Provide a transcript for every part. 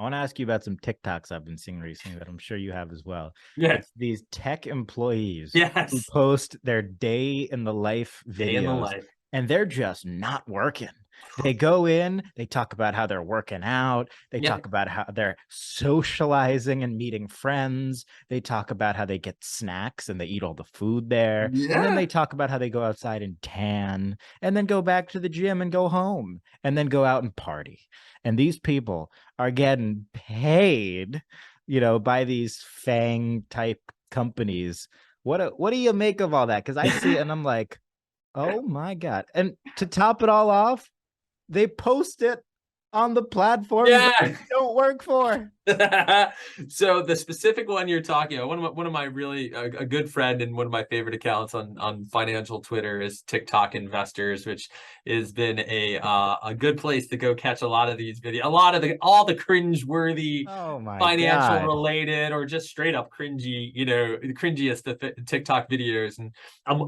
want to ask you about some TikToks I've been seeing recently that I'm sure you have as well. Yeah. It's these tech employees who Yes. post their day in the life Day in the videos, life. and they're just not working. They go in, they talk about how they're working out, they Yep. talk about how they're socializing and meeting friends, they talk about how they get snacks and they eat all the food there, and then Yeah. they talk about how they go outside and tan, and then go back to the gym and go home, and then go out and party. And these people are getting paid, by these FANG type companies. What do you make of all that? Because I see it and I'm like, oh my God. And to top it all off, they post it on the platforms that Yeah. they don't work for. So the specific one you're talking about, one of my really a good friend and one of my favorite accounts on financial Twitter is TikTok Investors, which has been a good place to go catch a lot of these videos, all the cringe-worthy Oh my financial God. related or just straight up cringy, the cringiest TikTok videos. And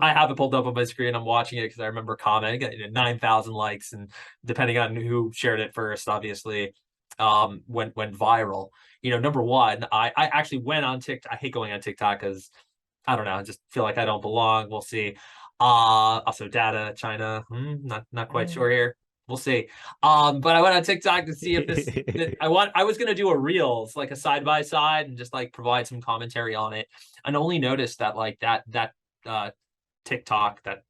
I have it pulled up on my screen. I'm watching it because I remember commenting, 9,000 likes, and depending on who shared it first, obviously went viral. Number one, I actually went on TikTok. I hate going on TikTok because I don't know, I just feel like I don't belong. We'll see. Also data, China, not quite sure here. We'll see. But I went on TikTok to see if I was gonna do a reels, like a side by side, and just like provide some commentary on it, and only noticed that like that uh TikTok, that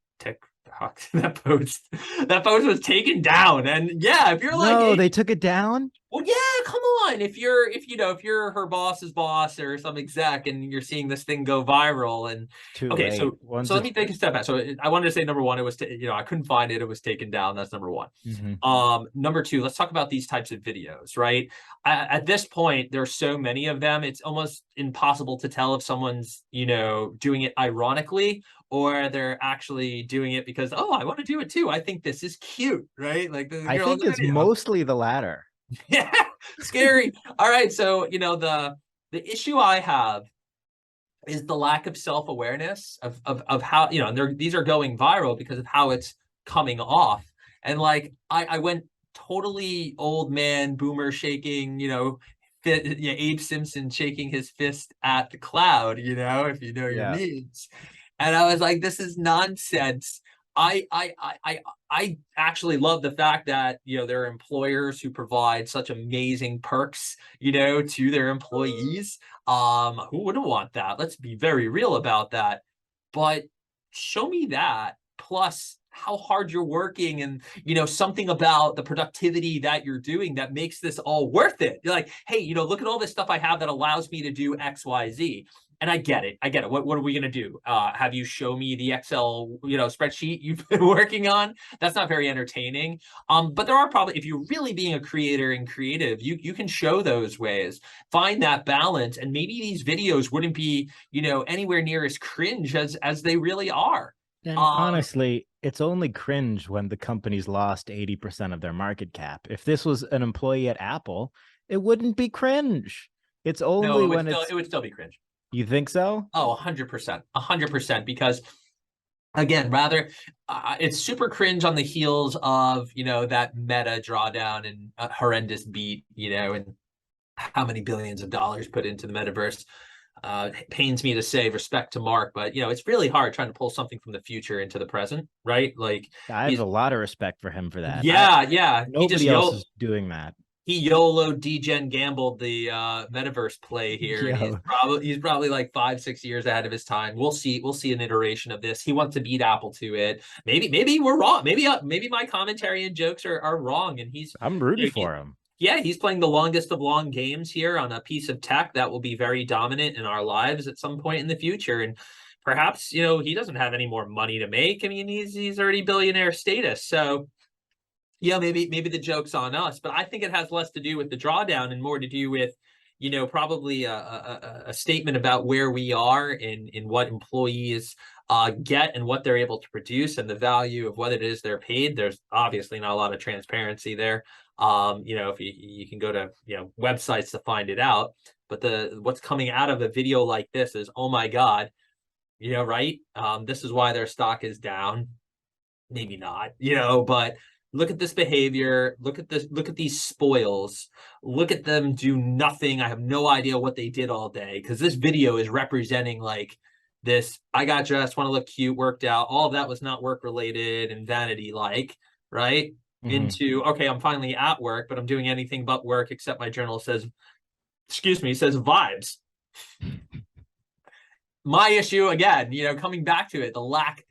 post was taken down. And yeah, if you're like, No, they took it down? well, yeah, come on. If you're her boss's boss or some exec and you're seeing this thing go viral, and Too okay, late. so Once let me it's take a step back. So I wanted to say number one, it was I couldn't find it. It was taken down. That's number one. Mhm. Number two, let's talk about these types of videos, right? At this point, there's so many of them. It's almost impossible to tell if someone's, doing it ironically or they're actually doing it because, oh, I want to do it too. I think this is cute, right? Like the I girl in think the it's video. mostly the latter. Yeah, scary. All right, so the issue I have is the lack of self-awareness of how, and these are going viral because of how it's coming off. And like I went totally old man boomer shaking, Abe Simpson shaking his fist at the cloud, if you know your Yeah. memes. And I was like, this is nonsense. I actually love the fact that there are employers who provide such amazing perks, to their employees. Who wouldn't want that? Let's be very real about that. But show me that plus how hard you're working and something about the productivity that you're doing that makes this all worth it. You're like, hey, look at all this stuff I have that allows me to do XYZ. And I get it. What are we going to do? Have you show me the Excel, spreadsheet you've been working on? That's not very entertaining. But there are probably, if you're really being a creator and creative, you can show those ways, find that balance, and maybe these videos wouldn't be, anywhere near as cringe as they really are. And Um, honestly, it's only cringe when the company's lost 80% of their market cap. If this was an employee at Apple, it wouldn't be cringe. It's no, only when it would still be cringe. you think so? Oh, 100%, 100%, because again, rather, it's super cringe on the heels of that Meta drawdown and horrendous beat, and how many billions of dollars put into the metaverse. It pains me to say respect to Mark, but it's really hard trying to pull something from the future into the present, right? Like I have he's a lot of respect for him for that. I yeah, yeah. Nobody else is doing that. He YOLO degen gambled the metaverse play here, and Yo. he's probably like 5-6 years ahead of his time. We'll see an iteration of this. He wants to beat Apple to it. Maybe we're wrong. Maybe my commentary and jokes are wrong, and I'm rooting for him. yeah, he's playing the longest of long games here on a piece of tech that will be very dominant in our lives at some point in the future. And perhaps, he doesn't have any more money to make. I mean, he's already billionaire status. So yeah, maybe the joke's on us, but I think it has less to do with the drawdown and more to do with, probably a statement about where we are in what employees get and what they're able to produce and the value of what it is they're paid. There's obviously not a lot of transparency there. If you can go to websites to find it out, but what's coming out of a video like this is, oh my God, right? This is why their stock is down. Maybe not, but look at this behavior, look at this, look at these spoils, look at them do nothing. I have no idea what they did all day, because this video is representing like this, I got dressed, want to look cute, worked out. All of that was not work related and vanity like, right? Mhm. Into, okay, I'm finally at work, but I'm doing anything but work, except my journal says, excuse me, says vibes. My issue again, coming back to it, the lack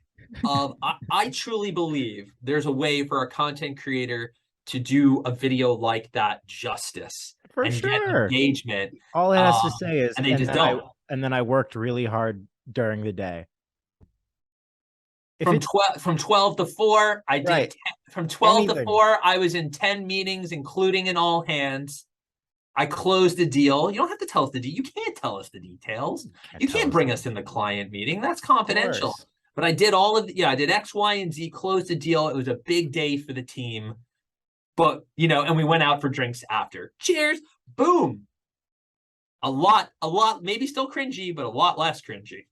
of, I truly believe there's a way for a content creator to do a video like that justice For and get sure. engagement. All it has to Um, say is, and they just don't. and then I worked really hard during the day. If From it 12 to 4, I did right, from 12 to anything. 4, I was in 10 meetings, including an all hands. I closed the deal. You don't have to tell us the deal. You can't tell us the details. Can't You tell can't us. bring us in the client meeting. That's Of confidential. course. But I did all of I did X, Y, and Z, closed the deal. It was a big day for the team. But, and we went out for drinks after. Cheers. Boom. A lot, maybe still cringy, but a lot less cringy.